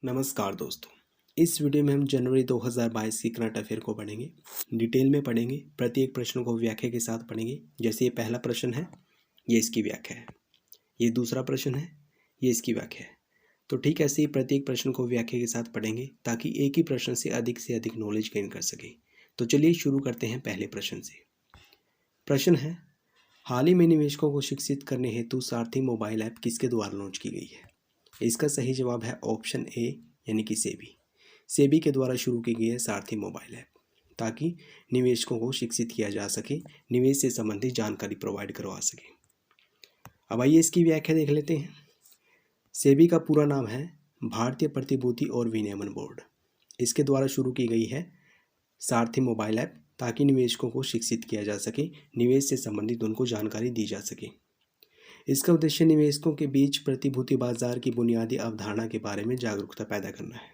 नमस्कार दोस्तों। इस वीडियो में हम जनवरी 2022 की करंट अफेयर को पढ़ेंगे। डिटेल में पढ़ेंगे, प्रत्येक प्रश्न को व्याख्या के साथ पढ़ेंगे। जैसे ये पहला प्रश्न है, ये इसकी व्याख्या है। ये दूसरा प्रश्न है, ये इसकी व्याख्या है। तो ठीक ऐसे ही प्रत्येक प्रश्न को व्याख्या के साथ पढ़ेंगे ताकि एक ही प्रश्न से अधिक नॉलेज गेन कर सकें। तो चलिए शुरू करते हैं पहले प्रश्न से। प्रश्न है, हाल ही में निवेशकों को शिक्षित करने हेतु सारथी मोबाइल ऐप किसके द्वारा लॉन्च की गई है? इसका सही जवाब है ऑप्शन ए यानी कि सेबी। सेबी के द्वारा शुरू की गई है सारथी मोबाइल ऐप ताकि निवेशकों को शिक्षित किया जा सके, निवेश से संबंधित जानकारी प्रोवाइड करवा सके। अब आइए इसकी व्याख्या देख लेते हैं। सेबी का पूरा नाम है भारतीय प्रतिभूति और विनियमन बोर्ड। इसके द्वारा शुरू की गई है सारथी मोबाइल ऐप ताकि निवेशकों को शिक्षित किया जा सके, निवेश से संबंधित उनको जानकारी दी जा सके। इसका उद्देश्य निवेशकों के बीच प्रतिभूति बाजार की बुनियादी अवधारणा के बारे में जागरूकता पैदा करना है।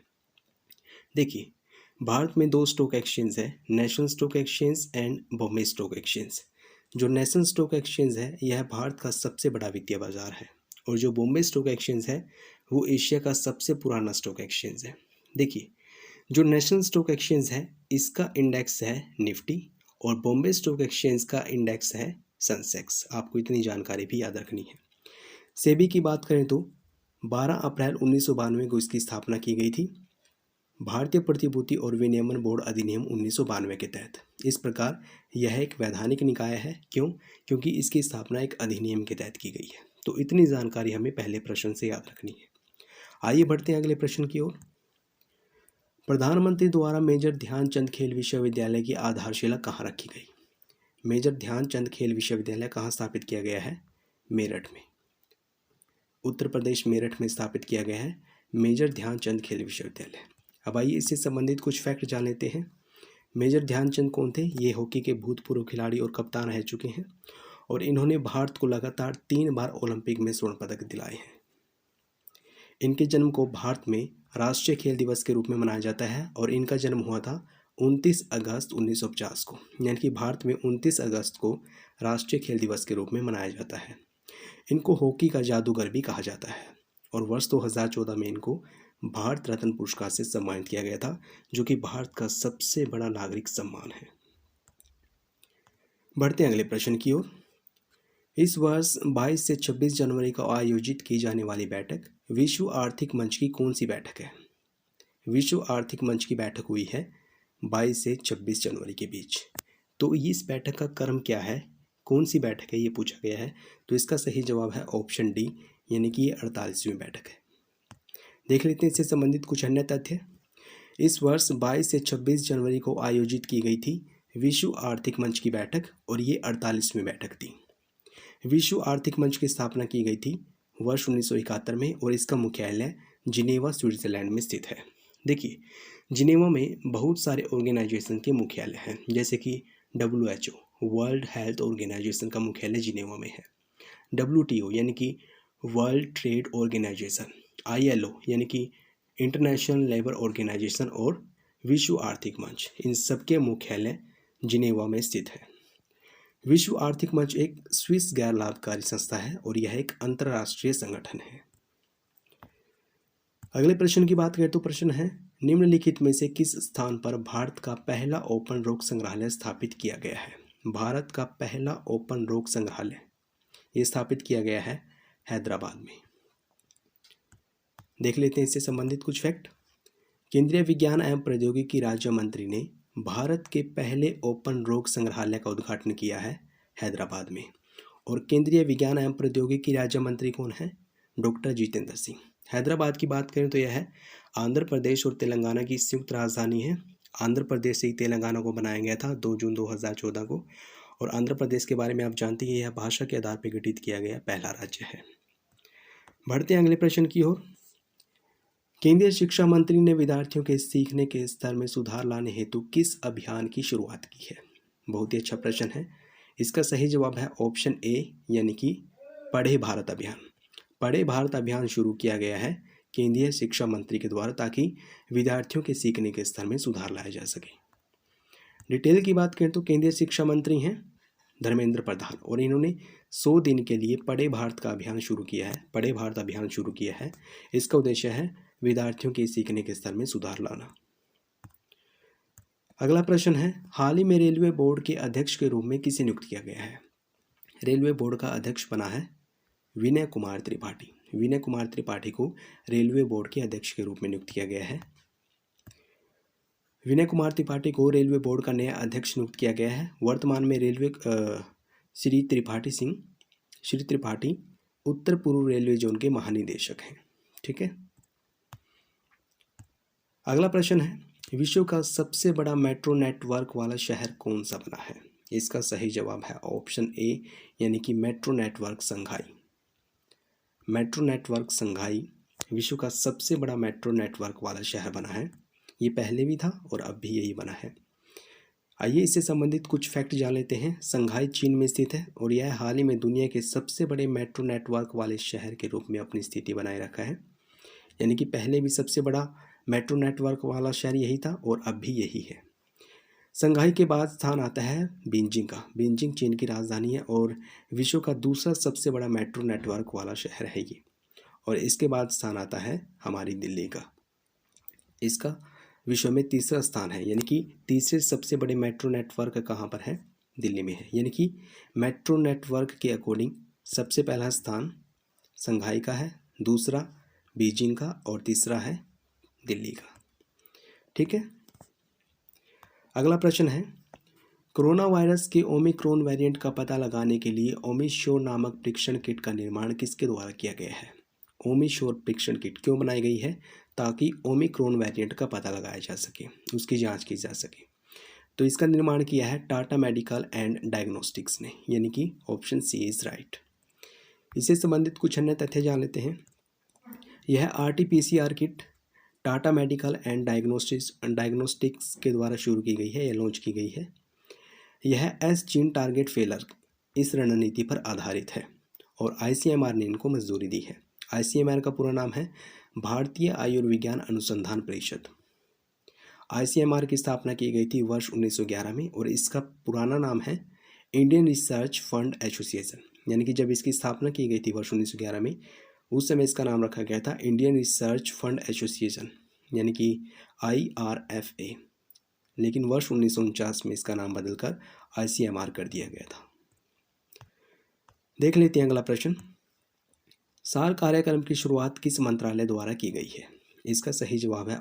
देखिए, भारत में दो स्टॉक एक्सचेंज है, national stock exchange and Bombay stock exchange. जो नेशनल स्टॉक एक्सचेंज है यह भारत का सबसे बड़ा वित्तीय बाजार है और जो बॉम्बे स्टॉक एक्सचेंज है वो एशिया का सबसे पुराना स्टॉक एक्सचेंज है। देखिए, जो नेशनल स्टॉक एक्सचेंज है इसका इंडेक्स है निफ्टी और बॉम्बे स्टॉक एक्सचेंज का इंडेक्स है सेंसेक्स। आपको इतनी जानकारी भी याद रखनी है। सेबी की बात करें तो 12 अप्रैल 1992 को इसकी स्थापना की गई थी, भारतीय प्रतिभूति और विनियमन बोर्ड अधिनियम 1992 के तहत। इस प्रकार यह एक वैधानिक निकाय है। क्योंकि इसकी स्थापना एक अधिनियम के तहत की गई है। तो इतनी जानकारी हमें पहले प्रश्न से याद रखनी है। आइए बढ़ते हैं अगले प्रश्न की ओर। प्रधानमंत्री द्वारा मेजर ध्यानचंद खेल विश्वविद्यालय की आधारशिला कहाँ रखी गई? मेजर ध्यानचंद खेल विश्वविद्यालय कहाँ स्थापित किया गया है? मेरठ में, उत्तर प्रदेश मेरठ में स्थापित किया गया है मेजर ध्यानचंद खेल विश्वविद्यालय। अब आइए इससे संबंधित कुछ फैक्ट जान लेते हैं। मेजर ध्यानचंद कौन थे? ये हॉकी के भूतपूर्व खिलाड़ी और कप्तान रह चुके हैं और इन्होंने भारत को लगातार 3 बार ओलंपिक में स्वर्ण पदक दिलाए हैं। इनके जन्म को भारत में राष्ट्रीय खेल दिवस के रूप में मनाया जाता है और इनका जन्म हुआ था 29 अगस्त 1950 को, यानी कि भारत में 29 अगस्त को राष्ट्रीय खेल दिवस के रूप में मनाया जाता है। इनको हॉकी का जादूगर भी कहा जाता है और वर्ष 2014 में इनको भारत रत्न पुरस्कार से सम्मानित किया गया था, जो कि भारत का सबसे बड़ा नागरिक सम्मान है। बढ़ते हैं अगले प्रश्न की ओर। इस वर्ष 22 से 26 जनवरी को आयोजित की जाने वाली बैठक विश्व आर्थिक मंच की कौन सी बैठक है? विश्व आर्थिक मंच की बैठक हुई है 22 से 26 जनवरी के बीच। तो इस बैठक का क्रम क्या है, कौन सी बैठक है, ये पूछा गया है। तो इसका सही जवाब है ऑप्शन डी, यानी कि ये 48वीं बैठक है। देख लेते हैं इससे संबंधित कुछ अन्य तथ्य। इस वर्ष 22 से 26 जनवरी को आयोजित की गई थी विश्व आर्थिक मंच की बैठक और ये 48वीं बैठक थी। विश्व आर्थिक मंच की स्थापना की गई थी वर्ष 1971 में और इसका मुख्यालय जिनेवा स्विट्जरलैंड में स्थित है। देखिए, जिनेवा में बहुत सारे ऑर्गेनाइजेशन के मुख्यालय हैं, जैसे कि WHO वर्ल्ड हेल्थ ऑर्गेनाइजेशन का मुख्यालय जिनेवा में है, WTO यानी कि वर्ल्ड ट्रेड ऑर्गेनाइजेशन, ILO यानी कि इंटरनेशनल लेबर ऑर्गेनाइजेशन और विश्व आर्थिक मंच, इन सबके मुख्यालय जिनेवा में स्थित है। विश्व आर्थिक मंच एक स्विस गैर लाभकारी संस्था है और यह एक अंतर्राष्ट्रीय संगठन है। अगले प्रश्न की बात करें तो प्रश्न है, निम्नलिखित में से किस स्थान पर भारत का पहला ओपन रॉक संग्रहालय स्थापित किया गया है? भारत का पहला ओपन रॉक संग्रहालय ये स्थापित किया गया है हैदराबाद में। देख लेते हैं इससे संबंधित कुछ फैक्ट। केंद्रीय विज्ञान एवं प्रौद्योगिकी राज्य मंत्री ने भारत के पहले ओपन रॉक संग्रहालय का उद्घाटन किया है हैदराबाद में। और केंद्रीय विज्ञान एवं प्रौद्योगिकी राज्य मंत्री कौन है? डॉक्टर जितेंद्र सिंह। हैदराबाद की बात करें तो यह है आंध्र प्रदेश और तेलंगाना की संयुक्त राजधानी है। आंध्र प्रदेश से ही तेलंगाना को बनाया गया था 2 जून 2014 को। और आंध्र प्रदेश के बारे में आप जानते हैं, यह भाषा के आधार पर गठित किया गया पहला राज्य है। बढ़ते हैं अगले प्रश्न की ओर। केंद्रीय शिक्षा मंत्री ने विद्यार्थियों के सीखने के स्तर में सुधार लाने हेतु किस अभियान की शुरुआत की है? बहुत ही अच्छा प्रश्न है। इसका सही जवाब है ऑप्शन ए, यानी कि पढ़े भारत अभियान। पढ़े भारत अभियान शुरू किया गया है केंद्रीय शिक्षा मंत्री के द्वारा ताकि विद्यार्थियों के सीखने के स्तर में सुधार लाया जा सके। डिटेल की बात करें तो केंद्रीय शिक्षा मंत्री हैं धर्मेंद्र प्रधान और इन्होंने 100 दिन के लिए पढ़े भारत का अभियान शुरू किया है। पढ़े भारत अभियान शुरू किया है। इसका उद्देश्य है विद्यार्थियों के सीखने के स्तर में सुधार लाना। अगला प्रश्न है, हाल ही में रेलवे बोर्ड के अध्यक्ष के रूप में किसे नियुक्त किया गया है? रेलवे बोर्ड का अध्यक्ष बना है विनय कुमार त्रिपाठी। विनय कुमार त्रिपाठी को रेलवे बोर्ड के अध्यक्ष के रूप में नियुक्त किया गया है। विनय कुमार त्रिपाठी को रेलवे बोर्ड का नया अध्यक्ष नियुक्त किया गया है। वर्तमान में श्री त्रिपाठी उत्तर पूर्व रेलवे जोन के महानिदेशक हैं। ठीक है। अगला प्रश्न है, विश्व का सबसे बड़ा मेट्रो नेटवर्क वाला शहर कौन सा बना है? इसका सही जवाब है ऑप्शन ए, यानी कि मेट्रो नेटवर्क संघाई। मेट्रो नेटवर्क संघाई विश्व का सबसे बड़ा मेट्रो नेटवर्क वाला शहर बना है। ये पहले भी था और अब भी यही बना है। आइए इससे संबंधित कुछ फैक्ट जान लेते हैं। संघाई चीन में स्थित है और यह हाल ही में दुनिया के सबसे बड़े मेट्रो नेटवर्क वाले शहर के रूप में अपनी स्थिति बनाए रखा है। यानी कि पहले भी सबसे बड़ा मेट्रो नेटवर्क वाला शहर यही था और अब भी यही है। संघाई के बाद स्थान आता है बीजिंग का। बीजिंग चीन की राजधानी है और विश्व का दूसरा सबसे बड़ा मेट्रो नेटवर्क वाला शहर है ये। और इसके बाद स्थान आता है हमारी दिल्ली का। इसका विश्व में तीसरा स्थान है, यानी कि तीसरे सबसे बड़े मेट्रो नेटवर्क कहाँ पर है? दिल्ली में है। यानी कि मेट्रो नेटवर्क के अकॉर्डिंग सबसे पहला स्थान संघाई का है, दूसरा बीजिंग का और तीसरा है दिल्ली का। ठीक है। अगला प्रश्न है, कोरोना वायरस के ओमिक्रॉन वेरिएंट का पता लगाने के लिए ओमिश्योर नामक परीक्षण किट का निर्माण किसके द्वारा किया गया है? ओमिश्योर परीक्षण किट क्यों बनाई गई है? ताकि ओमिक्रॉन वेरिएंट का पता लगाया जा सके, उसकी जांच की जा सके। तो इसका निर्माण किया है टाटा मेडिकल एंड डायग्नोस्टिक्स ने, यानी कि ऑप्शन सी इज राइट। इससे संबंधित कुछ अन्य तथ्य जान लेते हैं। यह RT-PCR kit Tata medical and diagnostics के द्वारा शुरू की गई है या लॉन्च की गई है। यह एस जीन टारगेट फेलर इस रणनीति पर आधारित है और ICMR ने इनको मंजूरी दी है। ICMR का पूरा नाम है भारतीय आयुर्विज्ञान अनुसंधान परिषद। ICMR की स्थापना की गई थी वर्ष 1911 में और इसका पुराना नाम है इंडियन रिसर्च फंड एसोसिएशन। यानी कि जब इसकी स्थापना की गई थी वर्ष 1911 में, उस समय इसका नाम रखा गया था इंडियन रिसर्च फंड एसोसिएशन, यानी कि IRFA। लेकिन वर्ष 1949 में इसका नाम बदलकर ICMR कर दिया गया था। देख लेते हैं अगला प्रश्न। सार कार्यक्रम की शुरुआत किस मंत्रालय द्वारा की गई है? इसका सही जवाब है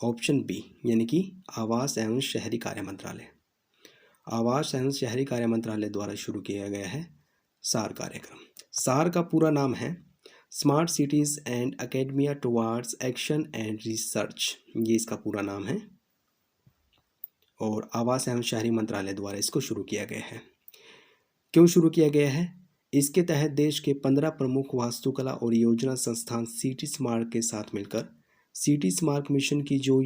ऑप्शन बी, यानी कि आवास एवं शहरी कार्य मंत्रालय। आवास एवं शहरी कार्य मंत्रालय द्वारा शुरू किया गया है सार कार्यक्रम। सार का पूरा नाम है smart cities and academia towards action and research, ये इसका पूरा नाम है। और आवास एवं शहरी मंत्रालय द्वारा इसको शुरू किया गया है। क्यों शुरू किया गया है? इसके तहत देश के 15 प्रमुख वास्तुकला और योजना संस्थान सिटी स्मार्ट के साथ मिलकर सिटी स्मार्ट मिशन की जो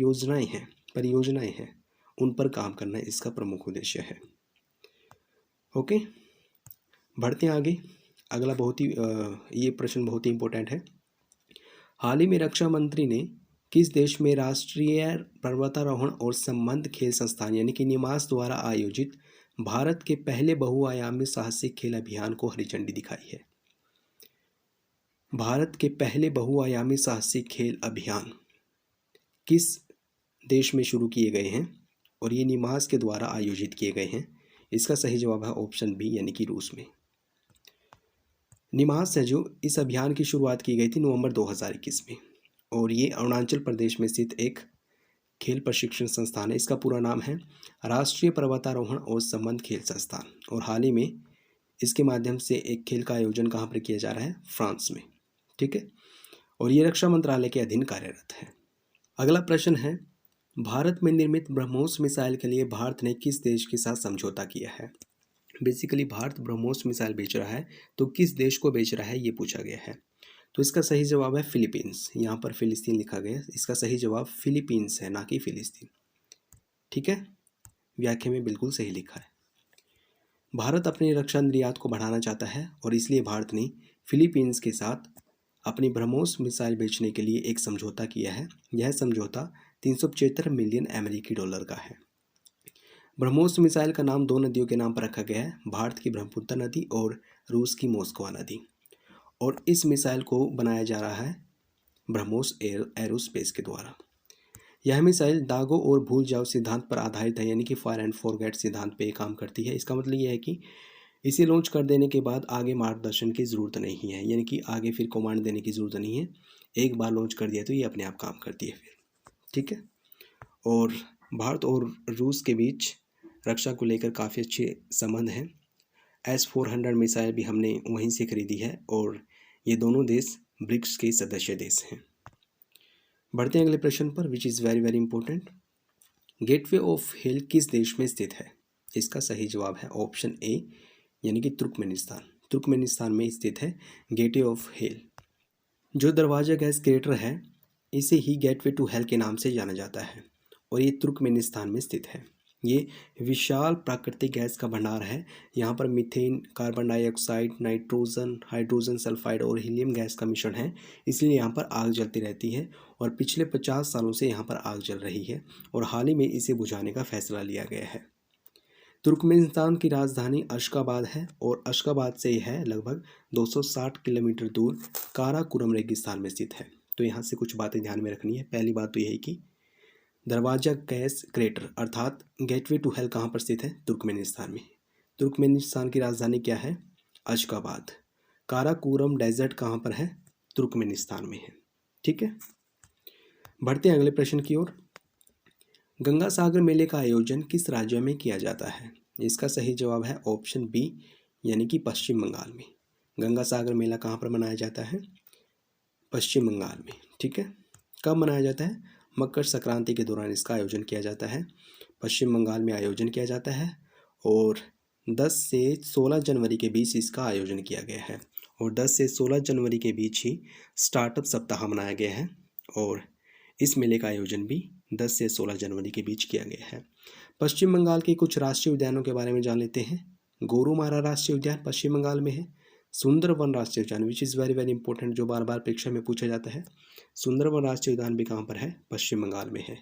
परियोजनाएं हैं उन पर काम करना इसका प्रमुख उद्देश्य है। ओके, बढ़ते हैं आगे। अगला ये प्रश्न बहुत ही इंपॉर्टेंट है। हाल ही में रक्षा मंत्री ने किस देश में राष्ट्रीय पर्वतारोहण और संबंध खेल संस्थान यानी कि निमास द्वारा आयोजित भारत के पहले बहुआयामी साहसिक खेल अभियान को हरी झंडी दिखाई है? भारत के पहले बहुआयामी साहसिक खेल अभियान किस देश में शुरू किए गए हैं और ये निमास के द्वारा आयोजित किए गए हैं? इसका सही जवाब है ऑप्शन बी, यानी कि रूस में। निमास है जो इस अभियान की शुरुआत की गई थी नवंबर 2021 में और ये अरुणाचल प्रदेश में स्थित एक खेल प्रशिक्षण संस्थान है। इसका पूरा नाम है राष्ट्रीय पर्वतारोहण और संबंध खेल संस्थान और हाल ही में इसके माध्यम से एक खेल का आयोजन कहाँ पर किया जा रहा है? फ्रांस में। ठीक है, और ये रक्षा मंत्रालय के अधीन कार्यरत है। अगला प्रश्न है, भारत में निर्मित ब्रह्मोस मिसाइल के लिए भारत ने किस देश के साथ समझौता किया है? बेसिकली भारत ब्रह्मोस मिसाइल बेच रहा है तो किस देश को बेच रहा है ये पूछा गया है। तो इसका सही जवाब है फिलीपींस। यहाँ पर फिलिस्तीन लिखा गया है, इसका सही जवाब फिलीपींस है, ना कि फिलिस्तीन। ठीक है, व्याख्या में बिल्कुल सही लिखा है। भारत अपने रक्षा निर्यात को बढ़ाना चाहता है और इसलिए भारत ने फिलीपींस के साथ अपनी ब्रह्मोस मिसाइल बेचने के लिए एक समझौता किया है। यह समझौता 375 मिलियन अमेरिकी डॉलर का है। ब्रह्मोस मिसाइल का नाम दो नदियों के नाम पर रखा गया है, भारत की ब्रह्मपुत्र नदी और रूस की मोस्कवा नदी। और इस मिसाइल को बनाया जा रहा है ब्रह्मोस एरोस्पेस के द्वारा। यह मिसाइल दागो और भूल जाओ सिद्धांत पर आधारित है, यानी कि फायर एंड फॉरगेट सिद्धांत पे काम करती है। इसका मतलब यह है कि इसे लॉन्च कर देने के बाद आगे मार्गदर्शन की ज़रूरत नहीं है, यानी कि आगे फिर कमांड देने की ज़रूरत नहीं है। एक बार लॉन्च कर दिया तो ये अपने आप काम करती है फिर, ठीक है। और भारत और रूस के बीच रक्षा को लेकर काफ़ी अच्छे संबंध हैं। S-400 मिसाइल भी हमने वहीं से खरीदी है और ये दोनों देश ब्रिक्स के सदस्य देश हैं। बढ़ते हैं अगले प्रश्न पर, which is very very important. Gateway of hell किस देश में स्थित है? इसका सही जवाब है ऑप्शन ए, यानी कि तुर्कमेनिस्तान। तुर्कमेनिस्तान में स्थित है गेटवे ऑफ हेल। जो दरवाजा गैस क्रेटर है इसे ही गेटवे टू हेल के नाम से जाना जाता है और ये तुर्कमेनिस्तान में स्थित है। ये विशाल प्राकृतिक गैस का भंडार है। यहाँ पर methane, carbon dioxide, nitrogen, hydrogen sulphide और हीलियम गैस का मिश्रण है, इसलिए यहाँ पर आग जलती रहती है और पिछले 50 सालों से यहाँ पर आग जल रही है और हाल ही में इसे बुझाने का फैसला लिया गया है। तुर्कमेनिस्तान की राजधानी अशगाबाद है और अशगाबाद से यह लगभग 260 किलोमीटर दूर काराकोरम रेगिस्तान में स्थित है। तो यहाँ से कुछ बातें ध्यान में रखनी है। पहली बात तो यही कि दरवाजा गैस क्रेटर अर्थात गेटवे टू हेल कहाँ पर स्थित है? तुर्कमेनिस्तान में। तुर्कमेनिस्तान की राजधानी क्या है? अशगाबाद। काराकोरम डेजर्ट कहाँ पर है? तुर्कमेनिस्तान में है, ठीक है। बढ़ते हैं अगले प्रश्न की ओर। गंगा सागर मेले का आयोजन किस राज्य में किया जाता है? इसका सही जवाब है ऑप्शन बी, यानी कि पश्चिम बंगाल में। गंगा सागर मेला कहाँ पर मनाया जाता है? पश्चिम बंगाल में, ठीक है। कब मनाया जाता है? मकर संक्रांति के दौरान इसका आयोजन किया जाता है। पश्चिम बंगाल में आयोजन किया जाता है और 10 से 16 जनवरी के बीच इसका आयोजन किया गया है और 10 से 16 जनवरी के बीच ही स्टार्टअप सप्ताह मनाया गया है और इस मेले का आयोजन भी 10 से 16 जनवरी के बीच किया गया है। पश्चिम बंगाल के कुछ राष्ट्रीय उद्यानों के बारे में जान लेते हैं। गोरुमारा राष्ट्रीय उद्यान पश्चिम बंगाल में है। सुंदरवन राष्ट्रीय उद्यान, which is very very important, जो बार बार परीक्षा में पूछा जाता है। सुंदरवन राष्ट्रीय उद्यान भी कहाँ पर है? पश्चिम बंगाल में है।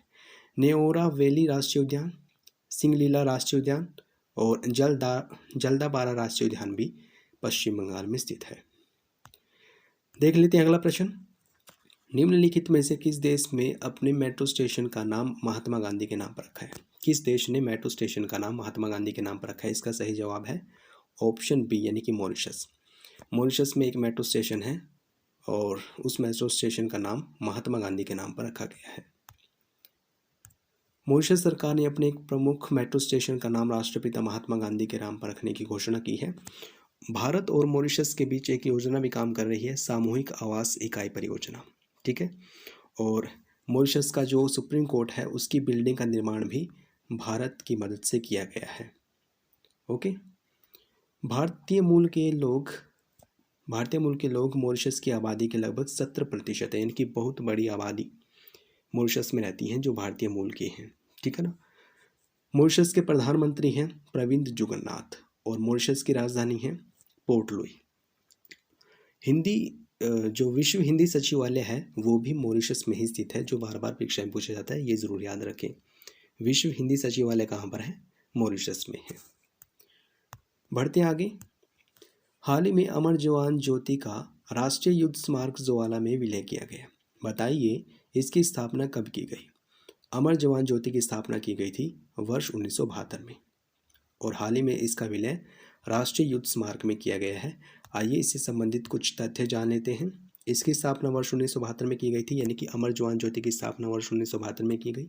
नेओरा वैली राष्ट्रीय उद्यान, सिंगलीला राष्ट्रीय उद्यान और जल्दापारा राष्ट्रीय उद्यान भी पश्चिम बंगाल में स्थित है। देख लेते हैं अगला प्रश्न। निम्नलिखित में से किस देश में अपने मेट्रो स्टेशन का नाम महात्मा गांधी के नाम पर रखा है? किस देश ने मेट्रो स्टेशन का नाम महात्मा गांधी के नाम पर रखा है? इसका सही जवाब है ऑप्शन बी, यानी कि मॉरिशस। मॉरिशस में एक मेट्रो स्टेशन है और उस मेट्रो स्टेशन का नाम महात्मा गांधी के नाम पर रखा गया है। मॉरिशस सरकार ने अपने एक प्रमुख मेट्रो स्टेशन का नाम राष्ट्रपिता महात्मा गांधी के नाम पर रखने की घोषणा की है। भारत और मॉरिशस के बीच एक योजना भी काम कर रही है, सामूहिक आवास इकाई परियोजना, ठीक है। और मॉरिशस का जो सुप्रीम कोर्ट है उसकी बिल्डिंग का निर्माण भी भारत की मदद से किया गया है। ओके। भारतीय मूल के लोग मॉरिशस की आबादी के लगभग 70% है, यानी कि बहुत बड़ी आबादी मॉरिशस में रहती हैं जो भारतीय मूल के हैं, ठीक है ना। मॉरिशस के प्रधानमंत्री हैं प्रविंद जुगन्नाथ और मॉरिशस की राजधानी है पोर्ट लुई। जो विश्व हिंदी सचिवालय है वो भी मॉरिशस में ही स्थित है, जो बार बार परीक्षा में पूछा जाता है, ये ज़रूर याद रखें। विश्व हिंदी सचिवालय कहाँ पर है? मॉरिशस में है। बढ़ते आगे। हाल ही में अमर जवान ज्योति का राष्ट्रीय युद्ध स्मारक ज्वाला में विलय किया गया, बताइए इसकी स्थापना कब की गई? अमर जवान ज्योति की स्थापना की गई थी वर्ष 1972 में और हाल ही में इसका विलय राष्ट्रीय युद्ध स्मारक में किया गया है। आइए इससे संबंधित कुछ तथ्य जान लेते हैं। इसकी स्थापना वर्ष 1972 में की गई थी, यानी कि अमर जवान ज्योति की स्थापना वर्ष 1972 में की गई।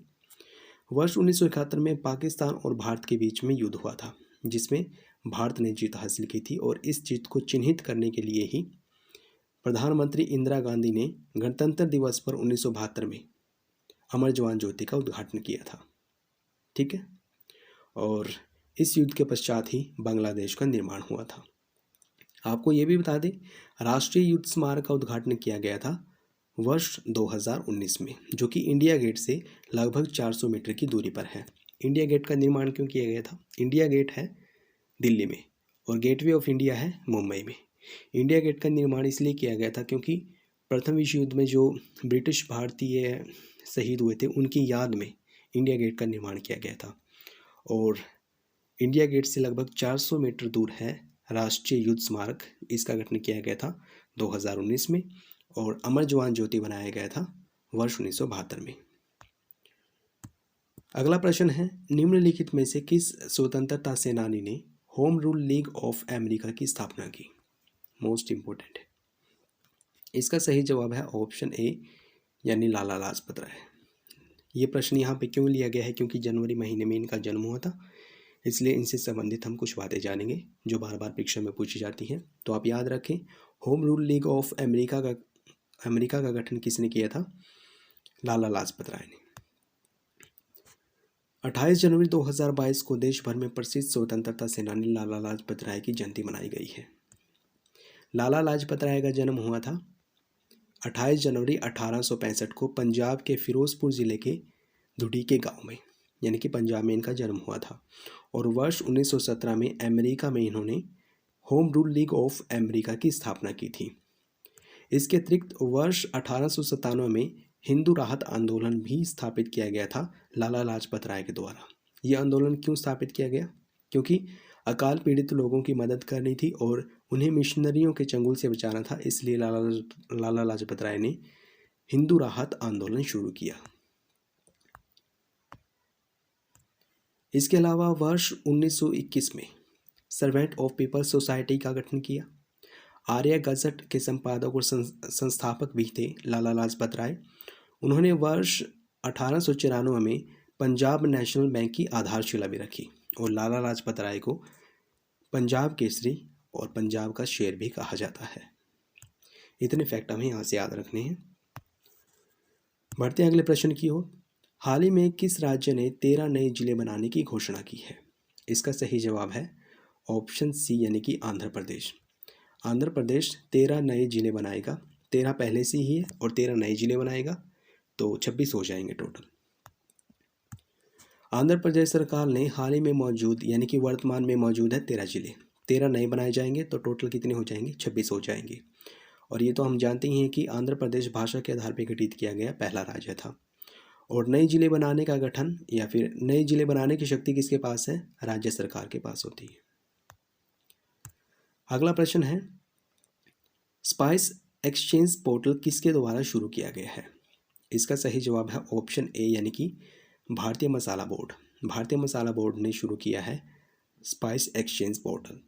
वर्ष 1971 में पाकिस्तान और भारत के बीच में युद्ध हुआ था, जिसमें भारत ने जीत हासिल की थी और इस जीत को चिन्हित करने के लिए ही प्रधानमंत्री इंदिरा गांधी ने गणतंत्र दिवस पर 1972 में अमर जवान ज्योति का उद्घाटन किया था, ठीक है। और इस युद्ध के पश्चात ही बांग्लादेश का निर्माण हुआ था। आपको ये भी बता दें, राष्ट्रीय युद्ध स्मारक का उद्घाटन किया गया था वर्ष 2019 में, जो कि इंडिया गेट से लगभग 400 मीटर की दूरी पर है। इंडिया गेट का निर्माण क्यों किया गया था? इंडिया गेट है दिल्ली में और गेटवे ऑफ इंडिया है मुंबई में। इंडिया गेट का निर्माण इसलिए किया गया था क्योंकि प्रथम विश्व युद्ध में जो ब्रिटिश भारतीय शहीद हुए थे उनकी याद में इंडिया गेट का निर्माण किया गया था और इंडिया गेट से लगभग 400 मीटर दूर है राष्ट्रीय युद्ध स्मारक। इसका गठन किया गया था 2019 में और अमर जवान ज्योति बनाया गया था वर्ष 1972 में। अगला प्रश्न है, निम्नलिखित में से किस स्वतंत्रता सेनानी ने home rule league of America की स्थापना की? मोस्ट इंपॉर्टेंट है। इसका सही जवाब है ऑप्शन ए यानी लाला लाजपत राय। ये प्रश्न यहाँ पे क्यों लिया गया है? क्योंकि जनवरी महीने में इनका जन्म हुआ था, इसलिए इनसे संबंधित हम कुछ बातें जानेंगे जो बार बार परीक्षा में पूछी जाती हैं। तो आप याद रखें, home rule league of America का गठन किसने किया था? लाला लाजपत राय ने। 28 जनवरी 2022 को देश भर में प्रसिद्ध स्वतंत्रता सेनानी लाला लाजपत राय की जयंती मनाई गई है। लाला लाजपत राय का जन्म हुआ था 28 जनवरी 1865 को पंजाब के फिरोजपुर ज़िले के धुडी के गांव में, यानी कि पंजाब में इनका जन्म हुआ था। और वर्ष 1917 में अमेरिका में इन्होंने home rule league of America की स्थापना की थी। इसके अतिरिक्त वर्ष 1897 में हिंदू राहत आंदोलन भी स्थापित किया गया था लाला लाजपत राय के द्वारा। यह आंदोलन क्यों स्थापित किया गया? क्योंकि अकाल पीड़ित लोगों की मदद करनी थी और उन्हें मिशनरियों के चंगुल से बचाना था, इसलिए लाला लाजपत राय ने हिंदू राहत आंदोलन शुरू किया। इसके अलावा वर्ष 1921 में सर्वेंट ऑफ पीपल्स सोसाइटी का गठन किया। आर्य गजट के संपादक और संस्थापक भी थे लाला लाजपत राय। उन्होंने वर्ष 1894 में पंजाब नेशनल बैंक की आधारशिला भी रखी और लाला लाजपत राय को पंजाब केसरी और पंजाब का शेर भी कहा जाता है। इतने फैक्ट हमें यहाँ से याद रखने हैं। बढ़ते हैं अगले प्रश्न की ओर। हाल ही में किस राज्य ने 13 नए जिले बनाने की घोषणा की है? इसका सही जवाब है ऑप्शन सी यानी कि आंध्र प्रदेश। आंध्र प्रदेश 13 नए जिले बनाएगा। 13 पहले से ही है और 13 नए जिले बनाएगा, तो 26 हो जाएंगे टोटल। आंध्र प्रदेश सरकार ने हाल ही में मौजूद यानी कि वर्तमान में मौजूद है 13 जिले। 13 नए बनाए जाएंगे तो टोटल कितने हो जाएंगे? 26 हो जाएंगे। और ये तो हम जानते ही हैं कि आंध्र प्रदेश भाषा के आधार पर गठित किया गया पहला राज्य था। और नए जिले बनाने का गठन या फिर नए जिले बनाने की शक्ति किसके पास है? राज्य सरकार के पास होती है। अगला प्रश्न है, स्पाइस एक्सचेंज पोर्टल किसके द्वारा शुरू किया गया है? इसका सही जवाब है ऑप्शन ए यानी कि भारतीय मसाला बोर्ड। भारतीय मसाला बोर्ड ने शुरू किया है स्पाइस एक्सचेंज पोर्टल।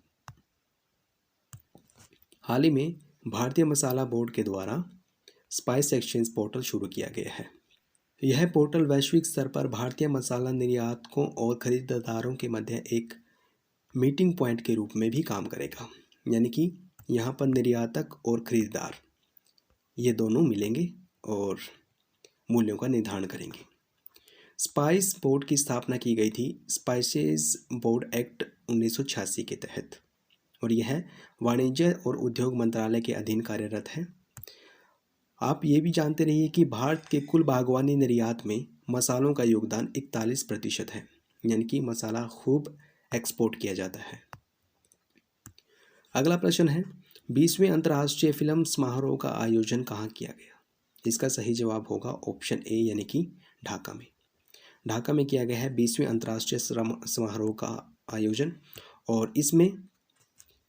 हाल ही में भारतीय मसाला बोर्ड के द्वारा स्पाइस एक्सचेंज पोर्टल शुरू किया गया है। यह पोर्टल वैश्विक स्तर पर भारतीय मसाला निर्यातकों और खरीदारों के मध्य एक मीटिंग पॉइंट के रूप में भी काम करेगा, यानी कि यहाँ पर निर्यातक और खरीदार ये दोनों मिलेंगे और मूल्यों का निर्धारण करेंगे। स्पाइस बोर्ड की स्थापना की गई थी स्पाइसेस बोर्ड एक्ट 1986 के तहत और यह वाणिज्य और उद्योग मंत्रालय के अधीन कार्यरत है। आप ये भी जानते रहिए कि भारत के कुल बागवानी निर्यात में मसालों का योगदान 41% है, यानी कि मसाला खूब एक्सपोर्ट किया जाता है। अगला प्रश्न है, 20वें अंतर्राष्ट्रीय फिल्म समारोह का आयोजन कहाँ किया गया? इसका सही जवाब होगा ऑप्शन ए यानी कि ढाका में। ढाका में किया गया है 20वें अंतर्राष्ट्रीय समारोह का आयोजन और इसमें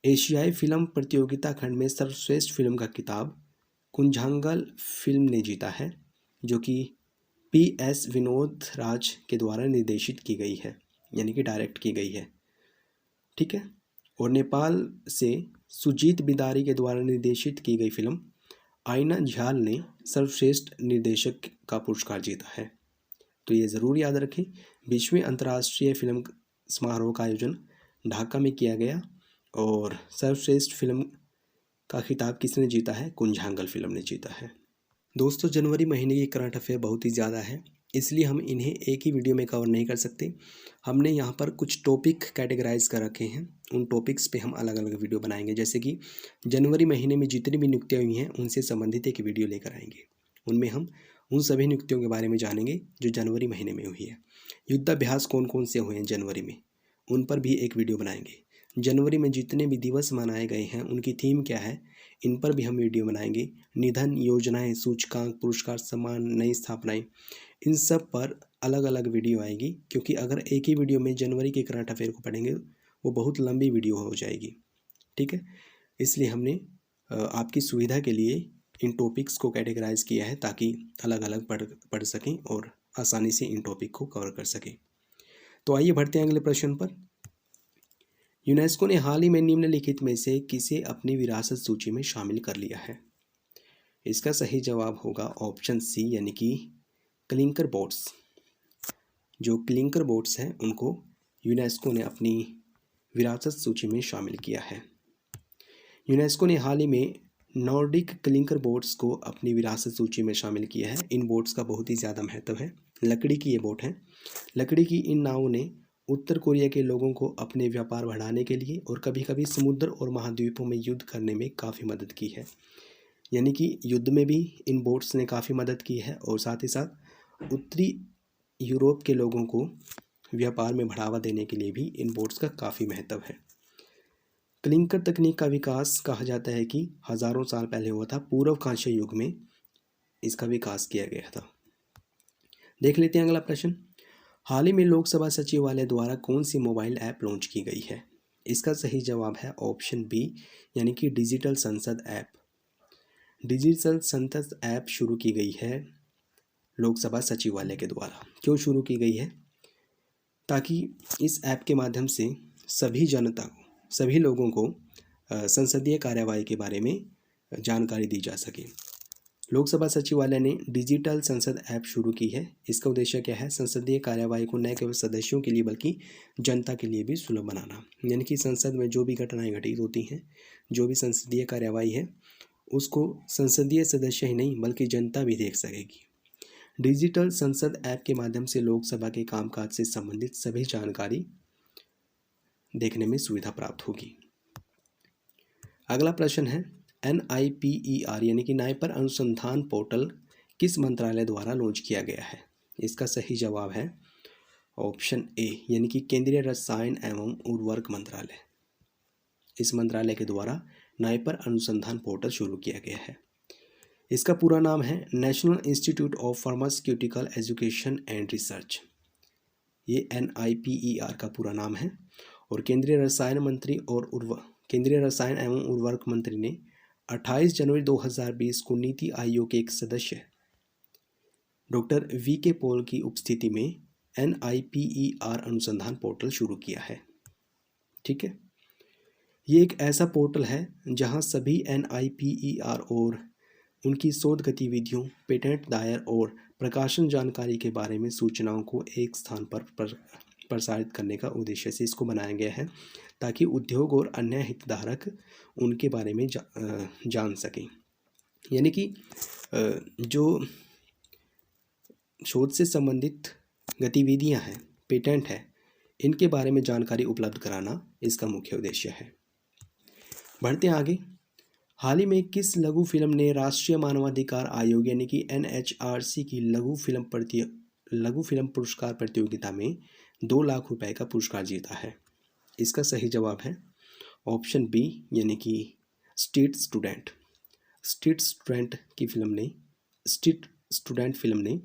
एशियाई फिल्म प्रतियोगिता खंड में सर्वश्रेष्ठ फिल्म का खिताब कुंजांगल फिल्म ने जीता है, जो कि PS विनोद राज के द्वारा निर्देशित की गई है, यानी कि डायरेक्ट की गई है। ठीक है। और नेपाल से सुजीत बिदारी के द्वारा निर्देशित की गई फिल्म आईना झाल ने सर्वश्रेष्ठ निर्देशक का पुरस्कार जीता है। तो ये ज़रूर याद रखें, 20वें अंतर्राष्ट्रीय फिल्म समारोह का आयोजन ढाका में किया गया और सर्वश्रेष्ठ फिल्म का खिताब किसने जीता है? कुंजांगल फिल्म ने जीता है। दोस्तों, जनवरी महीने की करंट अफेयर बहुत ही ज़्यादा है, इसलिए हम इन्हें एक ही वीडियो में कवर नहीं कर सकते। हमने यहाँ पर कुछ टॉपिक कैटेगराइज कर रखे हैं, उन टॉपिक्स पे हम अलग अलग वीडियो बनाएंगे। जैसे कि जनवरी महीने में जितनी भी नियुक्तियाँ हुई हैं उनसे संबंधित एक वीडियो लेकर आएंगे। उनमें हम उन सभी नियुक्तियों के बारे में जानेंगे जो जनवरी महीने में हुई है। युद्धाभ्यास कौन कौन से हुए हैं जनवरी में, उन पर भी एक वीडियो बनाएंगे। जनवरी में जितने भी दिवस मनाए गए हैं उनकी थीम क्या है, इन पर भी हम वीडियो बनाएंगे। निधन, योजनाएं, सूचकांक, पुरस्कार, सम्मान, नई स्थापनाएं, इन सब पर अलग अलग वीडियो आएगी, क्योंकि अगर एक ही वीडियो में जनवरी के करंट अफेयर को पढ़ेंगे वो बहुत लंबी वीडियो हो जाएगी। ठीक है, इसलिए हमने आपकी सुविधा के लिए इन टॉपिक्स को कैटेगराइज किया है ताकि अलग अलग पढ़ सकें और आसानी से इन टॉपिक को कवर कर सकें। तो आइए बढ़ते हैं अगले प्रश्न पर। यूनेस्को ने हाल ही में निम्नलिखित में से किसे अपनी विरासत सूची में शामिल कर लिया है? इसका सही जवाब होगा ऑप्शन सी, यानी कि क्लिंकर बोट्स। जो क्लिंकर बोट्स हैं उनको यूनेस्को ने अपनी विरासत सूची में शामिल किया है। यूनेस्को ने हाल ही में नॉर्डिक क्लिंकर बोट्स को अपनी विरासत सूची में शामिल किया है। इन बोट्स का बहुत ही ज़्यादा महत्व है। लकड़ी की ये बोट हैं। लकड़ी की इन नावों ने उत्तर कोरिया के लोगों को अपने व्यापार बढ़ाने के लिए और कभी कभी समुद्र और महाद्वीपों में युद्ध करने में काफ़ी मदद की है। यानी कि युद्ध में भी इन बोट्स ने काफ़ी मदद की है और साथ ही साथ उत्तरी यूरोप के लोगों को व्यापार में बढ़ावा देने के लिए भी इन बोट्स का काफ़ी महत्व है। क्लिंकर तकनीक का विकास कहा जाता है कि हज़ारों साल पहले हुआ था। पूर्व कांस्य युग में इसका विकास किया गया था। देख लेते हैं अगला प्रश्न। हाल ही में लोकसभा सचिवालय द्वारा कौन सी मोबाइल ऐप लॉन्च की गई है? इसका सही जवाब है ऑप्शन बी, यानी कि डिजिटल संसद ऐप। डिजिटल संसद ऐप शुरू की गई है लोकसभा सचिवालय के द्वारा। क्यों शुरू की गई है? ताकि इस ऐप के माध्यम से सभी जनता को, सभी लोगों को संसदीय कार्यवाही के बारे में जानकारी दी जा सके। लोकसभा सचिवालय ने डिजिटल संसद ऐप शुरू की है। इसका उद्देश्य क्या है? संसदीय कार्यवाही को न केवल सदस्यों के लिए बल्कि जनता के लिए भी सुलभ बनाना। यानी कि संसद में जो भी घटनाएं घटित होती हैं, जो भी संसदीय कार्यवाही है, उसको संसदीय सदस्य ही नहीं बल्कि जनता भी देख सकेगी। डिजिटल संसद ऐप के माध्यम से लोकसभा के कामकाज से संबंधित सभी जानकारी देखने में सुविधा प्राप्त होगी। अगला प्रश्न है, NIPER यानी कि नाइपर अनुसंधान पोर्टल किस मंत्रालय द्वारा लॉन्च किया गया है? इसका सही जवाब है ऑप्शन ए, यानी कि केंद्रीय रसायन एवं उर्वरक मंत्रालय। इस मंत्रालय के द्वारा नाइपर अनुसंधान पोर्टल शुरू किया गया है। इसका पूरा नाम है national institute of pharmaceutical education and research. ये NIPER का पूरा नाम है। और केंद्रीय रसायन एवं उर्वरक मंत्री ने 28 जनवरी 2020 को नीति आयोग के एक सदस्य डॉक्टर VK पॉल की उपस्थिति में NIPER अनुसंधान पोर्टल शुरू किया है। ठीक है, ये एक ऐसा पोर्टल है जहां सभी NIPER और उनकी शोध गतिविधियों, पेटेंट दायर और प्रकाशन जानकारी के बारे में सूचनाओं को एक स्थान पर प्रसारित करने का उद्देश्य से इसको बनाया गया है, ताकि उद्योग और अन्य हितधारक उनके बारे में जान सकें। यानी कि जो शोध से संबंधित गतिविधियां हैं, पेटेंट है, इनके बारे में जानकारी उपलब्ध कराना इसका मुख्य उद्देश्य है। बढ़ते हैं आगे। हाल ही में किस लघु फिल्म ने राष्ट्रीय मानवाधिकार आयोग यानी कि NHRC की लघु फिल्म पुरस्कार प्रतियोगिता में 2 लाख रुपए का पुरस्कार जीता है? इसका सही जवाब है ऑप्शन बी, यानी कि स्ट्रीट स्टूडेंट फिल्म ने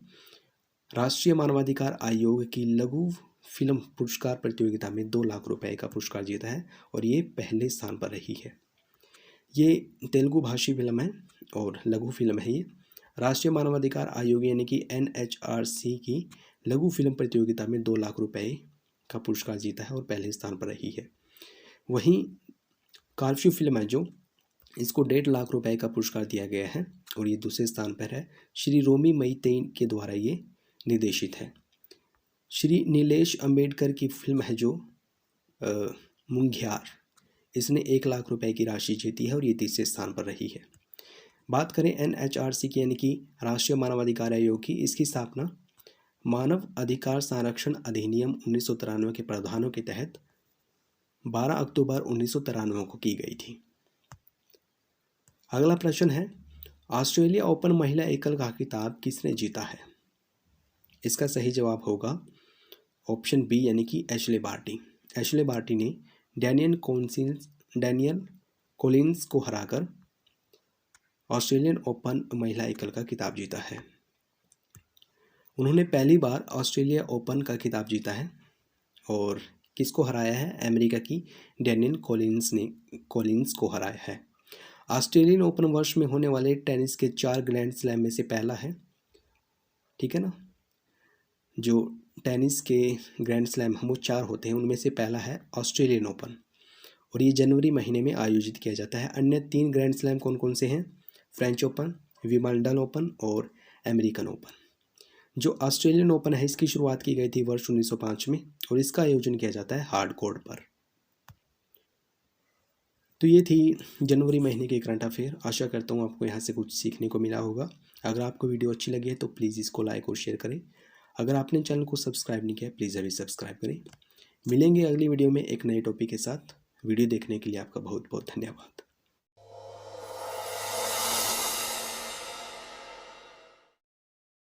राष्ट्रीय मानवाधिकार आयोग की लघु फिल्म पुरस्कार प्रतियोगिता में 2 लाख रुपए का पुरस्कार जीता है और ये पहले स्थान पर रही है। ये तेलुगु भाषी फिल्म है और लघु फिल्म है। ये राष्ट्रीय मानवाधिकार आयोग यानी कि NHRC की लघु फिल्म प्रतियोगिता में 2 लाख रुपए का पुरस्कार जीता है और पहले स्थान पर रही है। वहीं कर्फ्यू फिल्म है जो, इसको 1.5 लाख रुपए का पुरस्कार दिया गया है और ये दूसरे स्थान पर है। श्री रोमी मैतेई के द्वारा ये निर्देशित है। श्री नीलेश अंबेडकर की फिल्म है जो मुंगियार, इसने 1 लाख रुपए की राशि जीती है और ये तीसरे स्थान पर रही है। बात करें NHRC की यानी कि राष्ट्रीय मानवाधिकार आयोग की, इसकी स्थापना मानव अधिकार संरक्षण अधिनियम 1993 के प्रावधानों के तहत 12 अक्टूबर 1993 को की गई थी। अगला प्रश्न है, ऑस्ट्रेलिया ओपन महिला एकल का खिताब किसने जीता है? इसका सही जवाब होगा ऑप्शन बी, यानी कि एशले बार्टी। एशले बार्टी ने डैनियल कोलिंस को हराकर ऑस्ट्रेलियन ओपन महिला एकल का खिताब जीता है। उन्होंने पहली बार ऑस्ट्रेलिया ओपन का खिताब जीता है और किसको हराया है? अमेरिका की डैनियल कोलिंस को हराया है। ऑस्ट्रेलियन ओपन वर्ष में होने वाले टेनिस के 4 ग्रैंड स्लैम में से पहला है, ठीक है ना। जो टेनिस के ग्रैंड स्लैम हम वो 4 होते हैं, उनमें से पहला है ऑस्ट्रेलियन ओपन और ये जनवरी महीने में आयोजित किया जाता है। अन्य 3 ग्रैंड स्लैम कौन कौन से हैं? फ्रेंच ओपन, विंबलडन ओपन और अमेरिकन ओपन। जो ऑस्ट्रेलियन ओपन है इसकी शुरुआत की गई थी वर्ष 1905 में और इसका आयोजन किया जाता है हार्ड कोर्ट पर। तो ये थी जनवरी महीने के करंट अफेयर। आशा करता हूँ आपको यहाँ से कुछ सीखने को मिला होगा। अगर आपको वीडियो अच्छी लगी है तो प्लीज़ इसको लाइक और शेयर करें। अगर आपने चैनल को सब्सक्राइब नहीं किया है प्लीज़ अभी सब्सक्राइब करें। मिलेंगे अगली वीडियो में एक नए टॉपिक के साथ। वीडियो देखने के लिए आपका बहुत बहुत धन्यवाद।